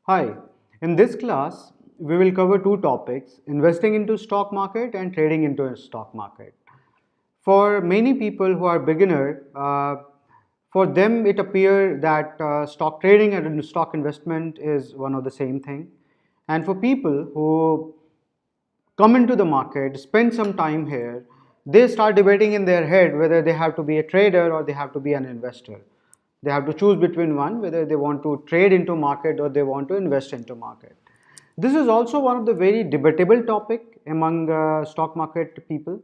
Hi, in this class, we will cover two topics, investing into stock market and trading into a stock market. For many people who are beginner, for them it appear that stock trading and stock investment is one of the same thing. And for people who come into the market, spend some time here, they start debating in their head whether they have to be a trader or they have to be an investor. They have to choose between one, whether they want to trade into market or they want to invest into market. This is also one of the very debatable topic among stock market people.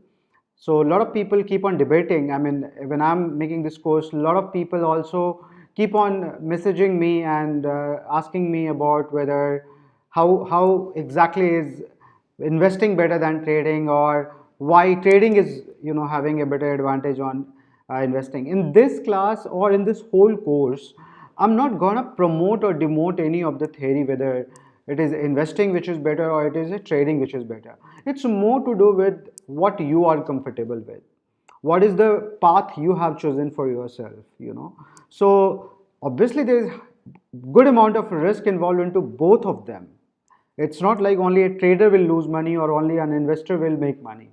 So a lot of people keep on debating. I mean, when I'm making this course, a lot of people also keep on messaging me and asking me about whether how exactly is investing better than trading, or why trading is having a better advantage on investing. In this class or in this whole course, I'm not gonna promote or demote any of the theory, whether it is investing which is better or it is a trading which is better. It's more to do with what you are comfortable with, what is the path you have chosen for yourself. So obviously there is good amount of risk involved into both of them. It's not like only a trader will lose money or only an investor will make money.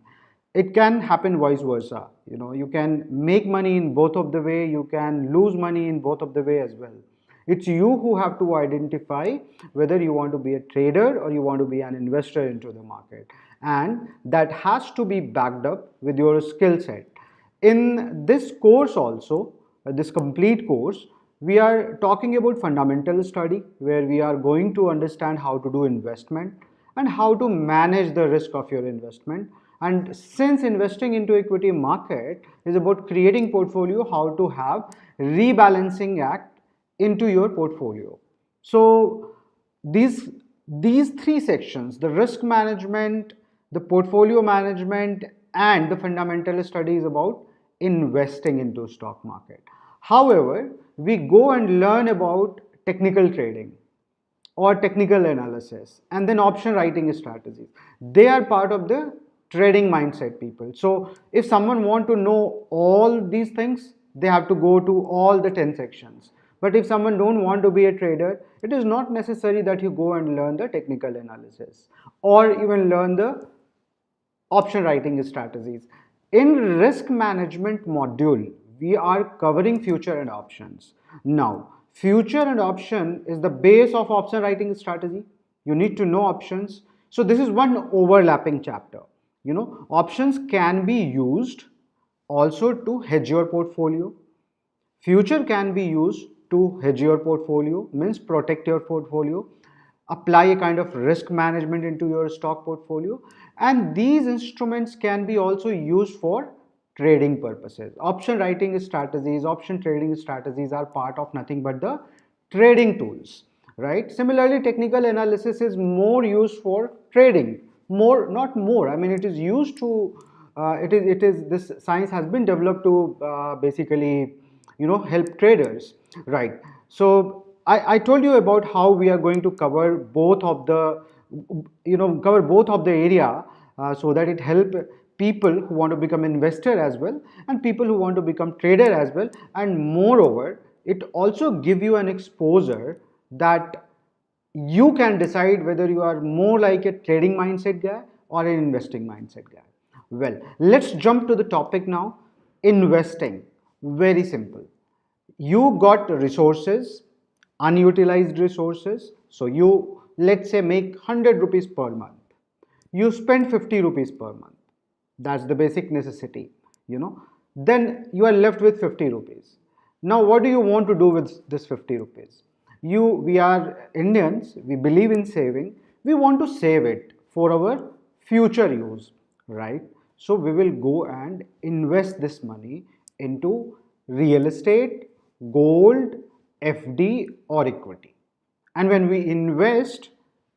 It can happen vice versa. You can make money in both of the way, you can lose money in both of the way as well. It's you who have to identify whether you want to be a trader or you want to be an investor into the market. And that has to be backed up with your skill set. In this course also, this complete course, we are talking about fundamental study, where we are going to understand how to do investment and how to manage the risk of your investment. And since investing into equity market is about creating portfolio, how to have rebalancing act into your portfolio. So these these three sections, the risk management, the portfolio management, and the fundamental study, is about investing into stock market. However, we go and learn about technical trading or technical analysis and then option writing strategies. They are part of the trading mindset people. So if someone want to know all these things, they have to go to all the 10 sections. But if someone don't want to be a trader, it is not necessary that you go and learn the technical analysis or even learn the option writing strategies. In risk management module, we are covering future and options. Now, future and option is the base of option writing strategy. You need to know options. So this is one overlapping chapter. Options can be used also to hedge your portfolio. Future can be used to hedge your portfolio, means protect your portfolio, apply a kind of risk management into your stock portfolio, and these instruments can be also used for trading purposes. Option writing strategies, option trading strategies are part of nothing but the trading tools, right? Similarly, technical analysis is more used for trading, more, not more, I mean it is used to it is this science has been developed to basically help traders, right? So I told you about how we are going to cover both of the cover both of the area, so that it help people who want to become investor as well and people who want to become trader as well. And moreover, it also give you an exposure that you can decide whether you are more like a trading mindset guy or an investing mindset guy. Well, let's jump to the topic now. Investing, very simple. You got resources, unutilized resources. So you, let's say, make 100 rupees per month. You spend 50 rupees per month. That's the basic necessity, then you are left with 50 rupees. Now what do you want to do with this 50 rupees? We are Indians, we believe in saving. We want to save it for our future use, right? So we will go and invest this money into real estate, gold, FD, or equity. And when we invest,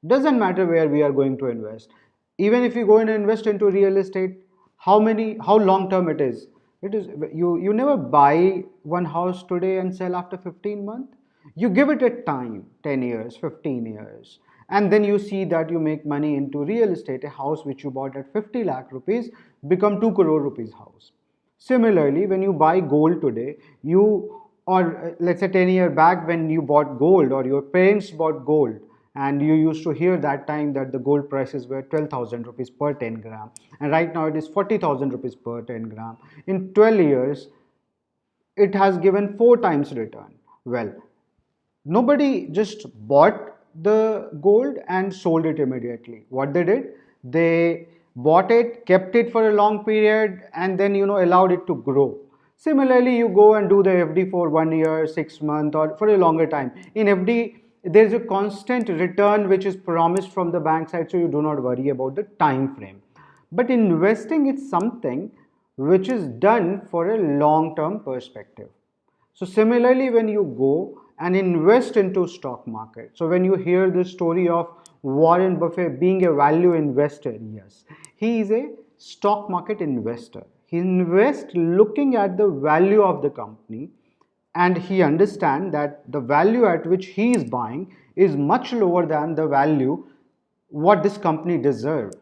doesn't matter where we are going to invest. Even if you go and invest into real estate, how long term it is you never buy one house today and sell after 15 months. You give it a time, 10 years, 15 years, and then you see that you make money into real estate. A house which you bought at 50 lakh rupees become 2 crore rupees house. Similarly, when you buy gold today, or let's say 10 years back when you bought gold or your parents bought gold, and you used to hear that time that the gold prices were 12,000 rupees per 10 gram, and right now it is 40,000 rupees per 10 gram. In 12 years it has given 4 times return. Well, nobody just bought the gold and sold it immediately. What they did, they bought it, kept it for a long period, and then allowed it to grow. Similarly, you go and do the FD for 1 year, 6 months, or for a longer time. In FD, there is a constant return which is promised from the bank side, so you do not worry about the time frame. But investing is something which is done for a long term perspective. So similarly, when you go and invest into stock market, so when you hear the story of Warren Buffett being a value investor, yes, he is a stock market investor. He invests looking at the value of the company, and he understands that the value at which he is buying is much lower than the value what this company deserves.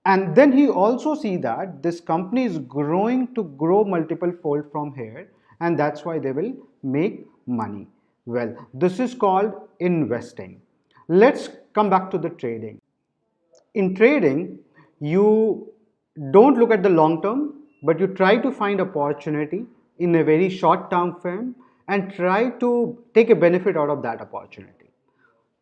And then he also see that this company is growing to grow multiple fold from here, and that's why they will make money. Well, this is called investing. Let's come back to the trading. In trading, you don't look at the long term, but you try to find opportunity in a very short term frame and try to take a benefit out of that opportunity.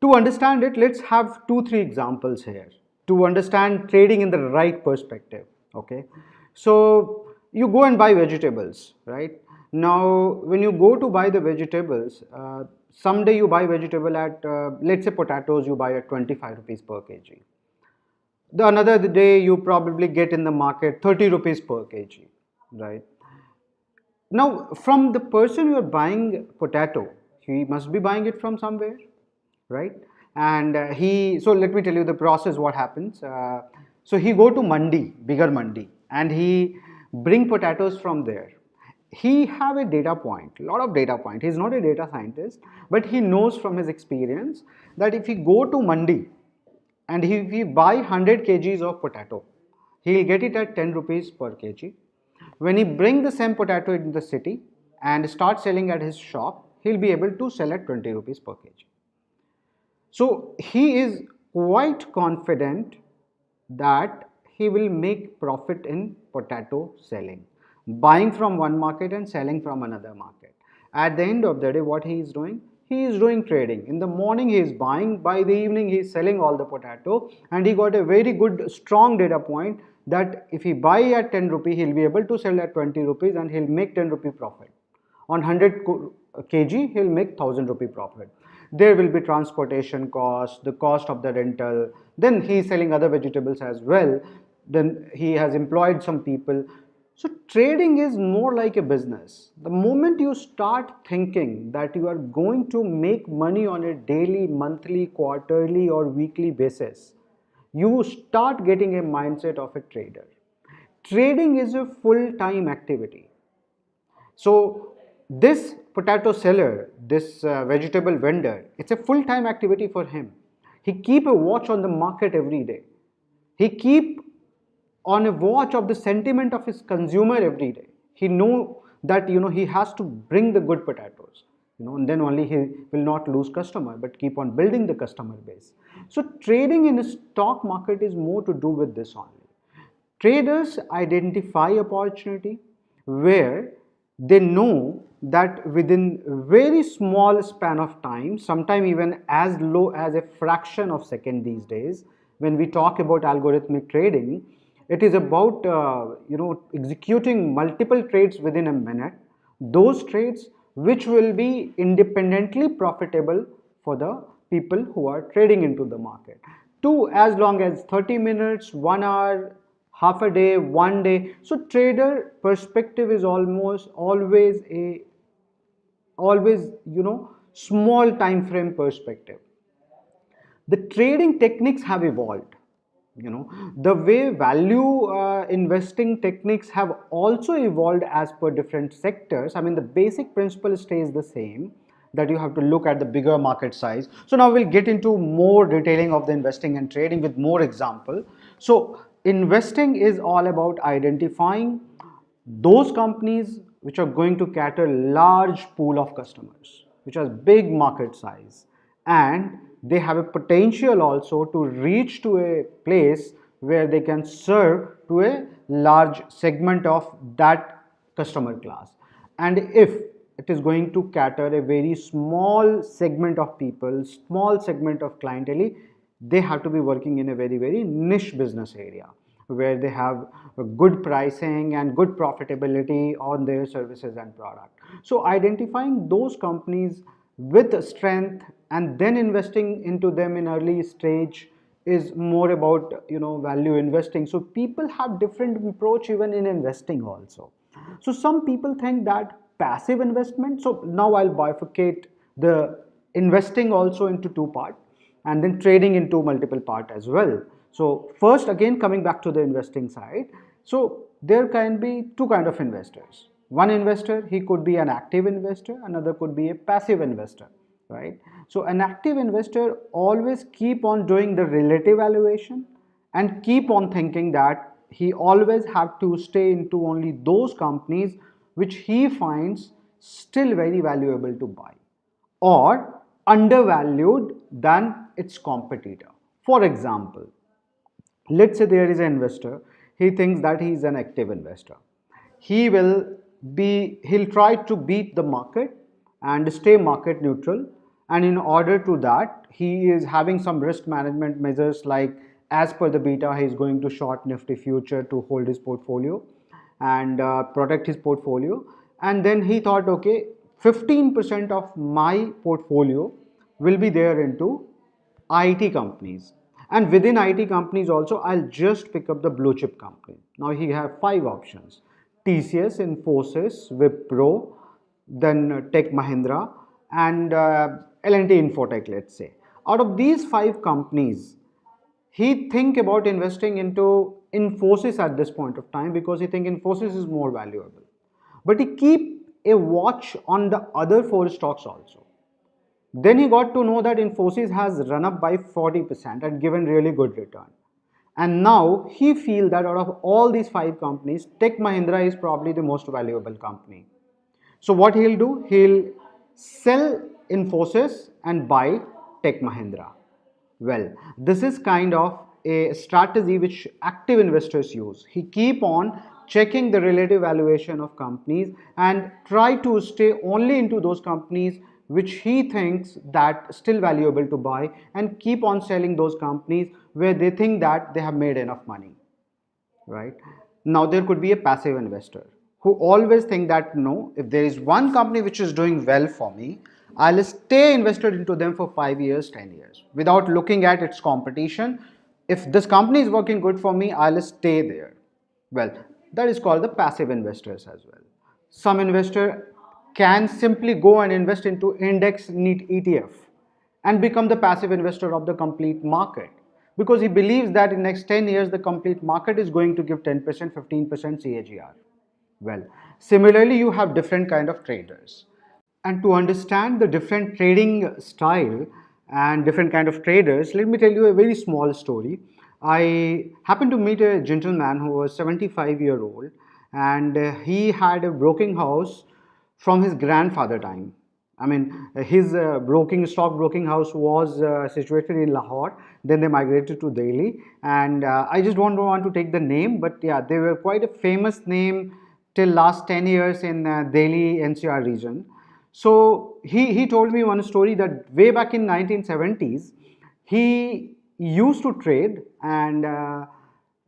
To understand it, let's have 2 3 examples here to understand trading in the right perspective. Okay, so you go and buy vegetables, right? Now when you go to buy the vegetables, someday you buy vegetable at let's say potatoes you buy at 25 rupees per kg. The another day you probably get in the market 30 rupees per kg, right? Now, from the person you are buying potato, he must be buying it from somewhere, right? And so let me tell you the process. What happens? So he go to mandi, bigger mandi, and he bring potatoes from there. He have a data point, lot of data point. He's not a data scientist, but he knows from his experience that if he go to mandi and if he buy 100 kgs of potato, he will get it at 10 rupees per kg. When he bring the same potato in the city and start selling at his shop, he'll be able to sell at 20 rupees per kg. So he is quite confident that he will make profit in potato selling, buying from one market and selling from another market. At the end of the day, what he is doing? He is doing trading. In the morning he is buying, by the evening he is selling all the potato, and he got a very good strong data point that if he buy at 10 rupee, he'll be able to sell at 20 rupees and he'll make 10 rupee profit. On 100 kg, he'll make 1000 rupee profit. There will be transportation cost, the cost of the rental, then he is selling other vegetables as well, then he has employed some people. So trading is more like a business. The moment you start thinking that you are going to make money on a daily, monthly, quarterly or weekly basis, you start getting a mindset of a trader. Trading is a full-time activity. So this potato seller, this vegetable vendor, it's a full-time activity for him. He keep a watch on the market every day. He keep on a watch of the sentiment of his consumer every day. He know that he has to bring the good potatoes, and then only he will not lose customer but keep on building the customer base. So trading in a stock market is more to do with this only. Traders identify opportunity where they know that within very small span of time, sometime even as low as a fraction of second these days, when we talk about algorithmic trading, it is about executing multiple trades within a minute. Those trades which will be independently profitable for the people who are trading into the market. To as long as 30 minutes, 1 hour, half a day, 1 day. So trader perspective is almost always small time frame perspective. The trading techniques have evolved. The way value investing techniques have also evolved as per different sectors. I mean, the basic principle stays the same, that you have to look at the bigger market size. So now we'll get into more detailing of the investing and trading with more example. So investing is all about identifying those companies which are going to cater large pool of customers, which has big market size, and they have a potential also to reach to a place where they can serve to a large segment of that customer class. And if it is going to cater a very small segment of people, small segment of clientele, they have to be working in a very niche business area where they have a good pricing and good profitability on their services and product. So identifying those companies with strength and then investing into them in early stage is more about value investing. So people have different approach even in investing also. So some people think that passive investment, so now I'll bifurcate the investing also into two parts and then trading into multiple part as well. So first, again coming back to the investing side, so there can be two kind of investors. One investor, he could be an active investor, another could be a passive investor, right? So an active investor always keep on doing the relative valuation and keep on thinking that he always have to stay into only those companies which he finds still very valuable to buy or undervalued than its competitor. For example, let's say there is an investor, he thinks that he is an active investor. He will he'll try to beat the market and stay market neutral, and in order to that he is having some risk management measures, like as per the beta he is going to short nifty future to hold his portfolio and protect his portfolio. And then he thought, okay, 15% of my portfolio will be there into IT companies, and within IT companies also I'll just pick up the blue chip company. Now he have five options: TCS, Infosys, Wipro, then Tech Mahindra, and L&T Infotech, let's say. Out of these five companies, he think about investing into Infosys at this point of time because he think Infosys is more valuable. But he keep a watch on the other four stocks also. Then he got to know that Infosys has run up by 40% and given really good return. And now he feel that out of all these five companies, Tech Mahindra is probably the most valuable company. So what he'll do, he'll sell Infosys and buy Tech Mahindra. Well, this is kind of a strategy which active investors use. He keep on checking the relative valuation of companies and try to stay only into those companies which he thinks that still valuable to buy, and keep on selling those companies where they think that they have made enough money, right? Now there could be a passive investor who always think that no, if there is one company which is doing well for me, I'll stay invested into them for 5 years, 10 years without looking at its competition. If this company is working good for me, I'll stay there. Well, that is called the passive investors as well. Some investor can simply go and invest into index neat ETF and become the passive investor of the complete market, because he believes that in next 10 years the complete market is going to give 10%, 15% CAGR. Well, similarly you have different kind of traders. And to understand the different trading style and different kind of traders, let me tell you a very small story. I happened to meet a gentleman who was 75-year-old, and he had a broking house from his grandfather time. I mean, his stock broking house was situated in Lahore. Then they migrated to Delhi, and I just don't want to take the name, but yeah, they were quite a famous name till last 10 years in Delhi NCR region. So he told me one story that way back in 1970s, he used to trade, and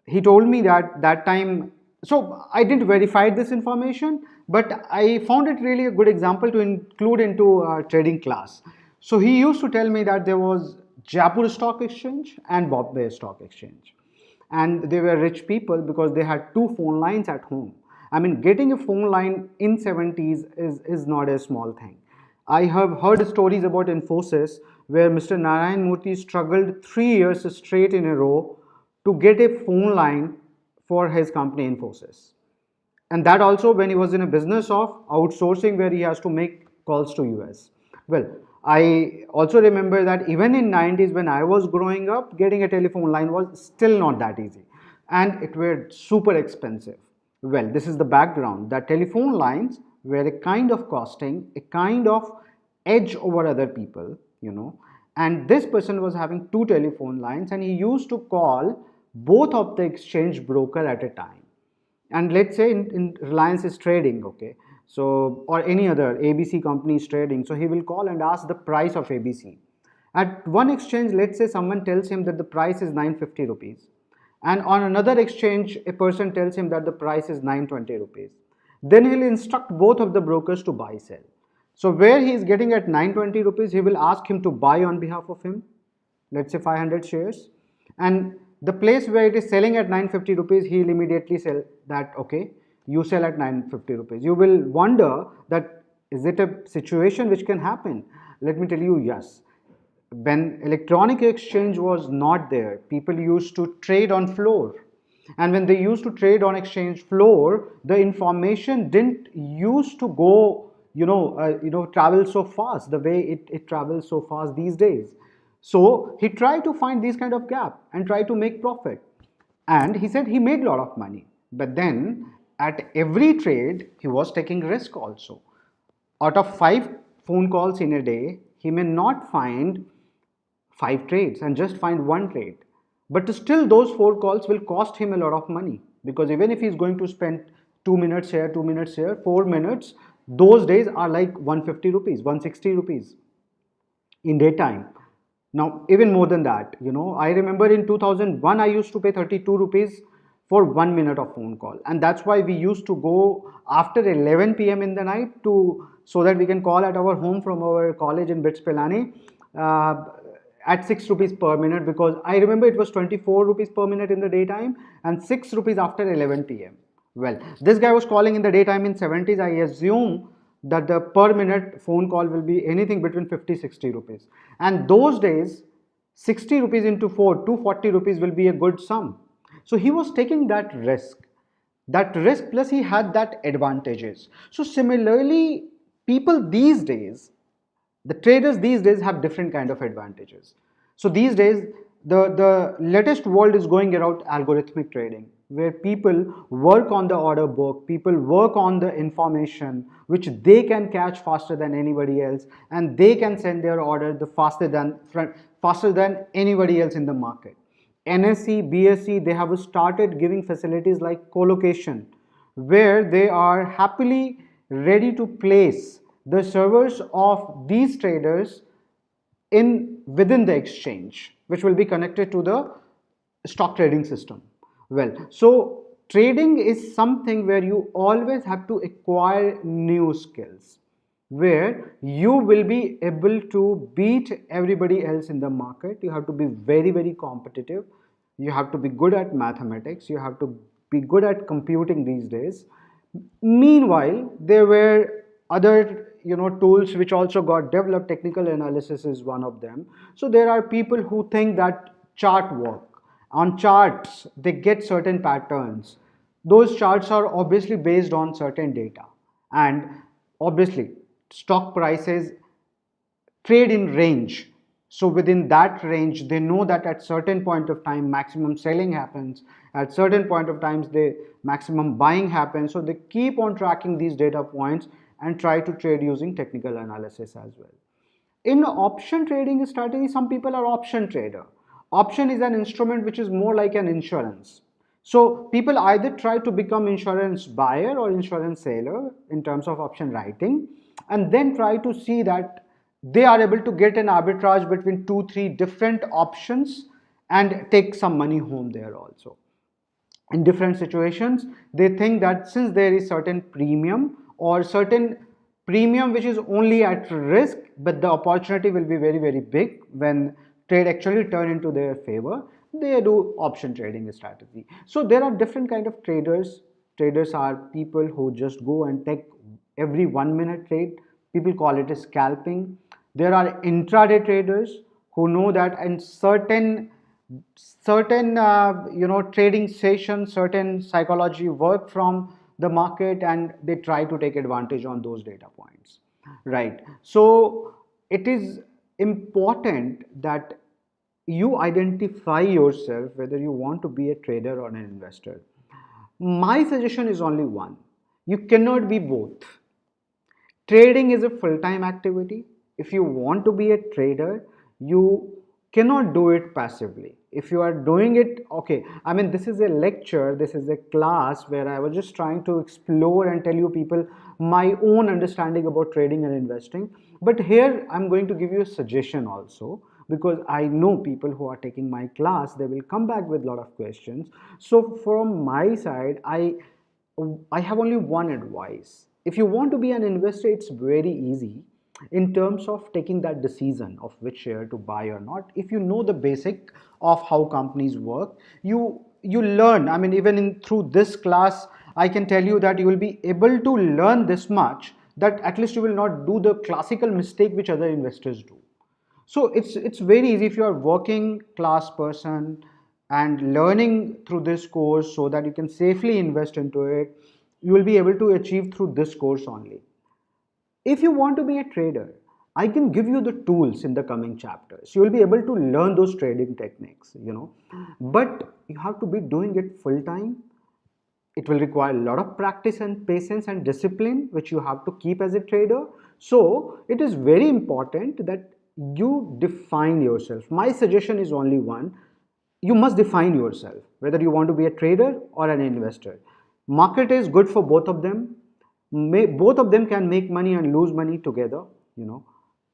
he told me that that time, so I didn't verify this information, but I found it really a good example to include into trading class. So he used to tell me that there was Jaipur Stock Exchange and Bombay Stock Exchange, and they were rich people because they had two phone lines at home. I mean, getting a phone line in 70s is not a small thing. I have heard stories about Infosys where Mr. Narayan Murthy struggled 3 years straight in a row to get a phone line for his company Infosys. And that also when he was in a business of outsourcing where he has to make calls to US. Well, I also remember that even in 90s when I was growing up, getting a telephone line was still not that easy, and it were super expensive. Well, this is the background that telephone lines were a kind of costing, a kind of edge over other people, and this person was having two telephone lines, and he used to call both of the exchange broker at a time. And let's say in Reliance is trading, okay, so or any other ABC company is trading, so he will call and ask the price of ABC. At one exchange, let's say someone tells him that the price is 950 rupees, and on another exchange a person tells him that the price is 920 rupees. Then he'll instruct both of the brokers to buy sell. So where he is getting at 920 rupees, he will ask him to buy on behalf of him, let's say 500 shares, and the place where it is selling at 950 rupees, he will immediately sell that, okay, you sell at 950 rupees. You will wonder that is it a situation which can happen? Let me tell you, yes. When electronic exchange was not there, people used to trade on floor, and when they used to trade on exchange floor, the information didn't used to go, travel so fast the way it travels so fast these days. So he tried to find this kind of gap and try to make profit, and he said he made a lot of money, but then at every trade he was taking risk also. Out of 5 phone calls in a day, he may not find 5 trades and just find one trade. But still, those 4 calls will cost him a lot of money, because even if he's going to spend 2 minutes here, 2 minutes here, 4 minutes, those days are like 150 rupees, 160 rupees in daytime. Now, even more than that, I remember in 2001, I used to pay 32 rupees for 1 minute of phone call. And that's why we used to go after 11 p.m. in the night so that we can call at our home from our college in Bits Pilani at 6 rupees per minute, because I remember it was 24 rupees per minute in the daytime and 6 rupees after 11 p.m. Well, this guy was calling in the daytime in 70s. I assume that the per minute phone call will be anything between 50-60 rupees. And those days, 60 rupees into 4, 240 rupees will be a good sum. So he was taking that risk. That risk plus he had that advantages. So similarly, people these days, the traders these days have different kind of advantages. So these days, the latest world is going around algorithmic trading, where people work on the order book, people work on the information which they can catch faster than anybody else, and they can send their order faster than anybody else in the market. NSE, BSE, they have started giving facilities like colocation, where they are happily ready to place the servers of these traders within the exchange, which will be connected to the stock trading system. Well, so trading is something where you always have to acquire new skills, where you will be able to beat everybody else in the market. You have to be very, very competitive. You have to be good at mathematics. You have to be good at computing these days. Meanwhile, there were other tools which also got developed. Technical analysis is one of them. So there are people who think that chart work. On charts, they get certain patterns. Those charts are obviously based on certain data, and obviously stock prices trade in range. So within that range, they know that at certain point of time maximum selling happens, at certain point of times the maximum buying happens. So they keep on tracking these data points and try to trade using technical analysis as well. In option trading strategy, some people are option trader. Option is an instrument which is more like an insurance. So people either try to become insurance buyer or insurance seller in terms of option writing, and then try to see that they are able to get an arbitrage between 2-3 different options and take some money home there also. In different situations, they think that since there is certain premium or certain premium which is only at risk, but the opportunity will be very, very big when trade actually turn into their favor, they do option trading strategy. So there are different kind of traders. Traders are people who just go and take every 1 minute trade. People call it scalping. There are intraday traders who know that in certain trading sessions, certain psychology work from the market, and they try to take advantage on those data points, right? So it is important that you identify yourself whether you want to be a trader or an investor. My suggestion is only one: you cannot be both. Trading is a full-time activity. If you want to be a trader, You cannot do it passively. If you are doing it, okay, I mean, this is a lecture, this is a class where I was just trying to explore and tell you people my own understanding about trading and investing. But here I'm going to give you a suggestion also, because I know people who are taking my class, they will come back with a lot of questions. So from my side, I have only one advice. If you want to be an investor, it's very easy in terms of taking that decision of which share to buy or not. If you know the basic of how companies work, you learn. I mean, even in through this class, I can tell you that you will be able to learn this much, that at least you will not do the classical mistake which other investors do. So it's very easy if you are working class person and learning through this course so that you can safely invest into it, you will be able to achieve through this course only. If you want to be a trader, I can give you the tools in the coming chapters. You will be able to learn those trading techniques, but you have to be doing it full time. It will require a lot of practice and patience and discipline, which you have to keep as a trader. So it is very important that you define yourself. My suggestion is only one: you must define yourself whether you want to be a trader or an investor. Market is good for both of them. Both of them can make money and lose money together. you know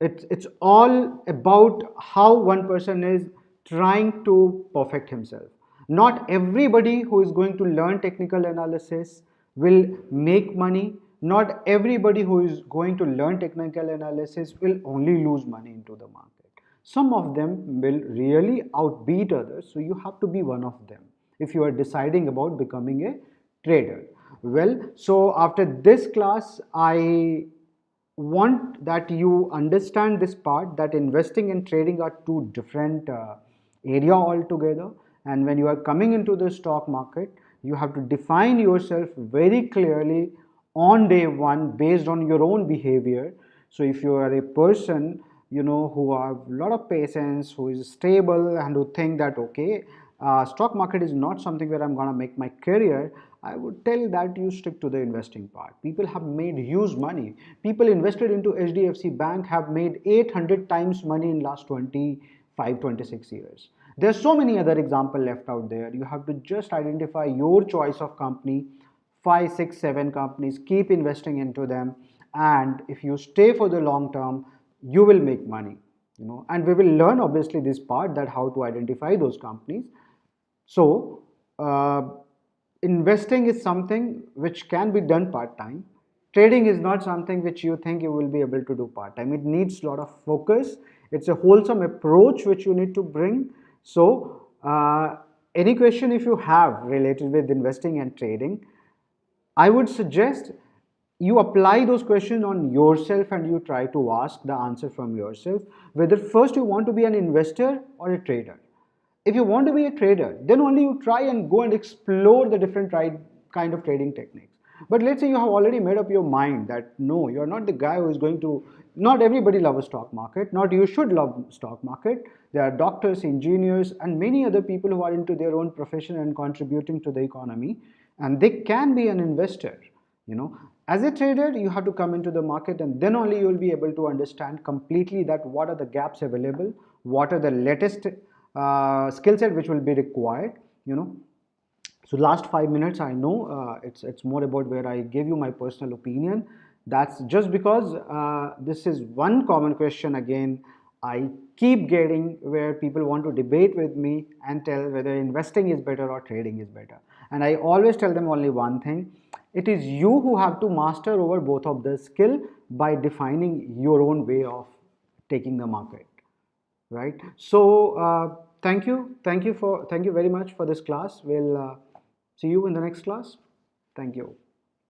it's all about how one person is trying to perfect himself. Not everybody who is going to learn technical analysis will make money. Not everybody who is going to learn technical analysis will only lose money into the market. Some of them will really outbeat others, so you have to be one of them if you are deciding about becoming a trader. Well, so after this class, I want that you understand this part, that investing and trading are two different area altogether. And when you are coming into the stock market, you have to define yourself very clearly on day one based on your own behavior. So if you are a person who have a lot of patience, who is stable, and who think that okay, stock market is not something where I'm going to make my career, I would tell that you stick to the investing part. People have made huge money. People invested into HDFC Bank have made 800 times money in last 25, 26 years. There's so many other examples left out there. You have to just identify your choice of company, 5, 6, 7 companies, keep investing into them. And if you stay for the long term, you will make money. And we will learn obviously this part, that how to identify those companies. So, investing is something which can be done part time. Trading is not something which you think you will be able to do part time. It needs a lot of focus. It's a wholesome approach which you need to bring. So, any question if you have related with investing and trading, I would suggest you apply those questions on yourself and you try to ask the answer from yourself, whether first you want to be an investor or a trader. If you want to be a trader, then only you try and go and explore the different kind of trading techniques. But let's say you have already made up your mind that no, you're not the guy who is going to, not everybody loves stock market, not you should love stock market. There are doctors, engineers, and many other people who are into their own profession and contributing to the economy, and they can be an investor. As a trader, you have to come into the market, and then only you will be able to understand completely that what are the gaps available, what are the latest skill set which will be required. So last 5 minutes, I know it's more about where I gave you my personal opinion. That's just because this is one common question again I keep getting, where people want to debate with me and tell whether investing is better or trading is better. And I always tell them only one thing: it is you who have to master over both of the skill by defining your own way of taking the market, right? So thank you very much for this class. We'll see you in the next class. Thank you.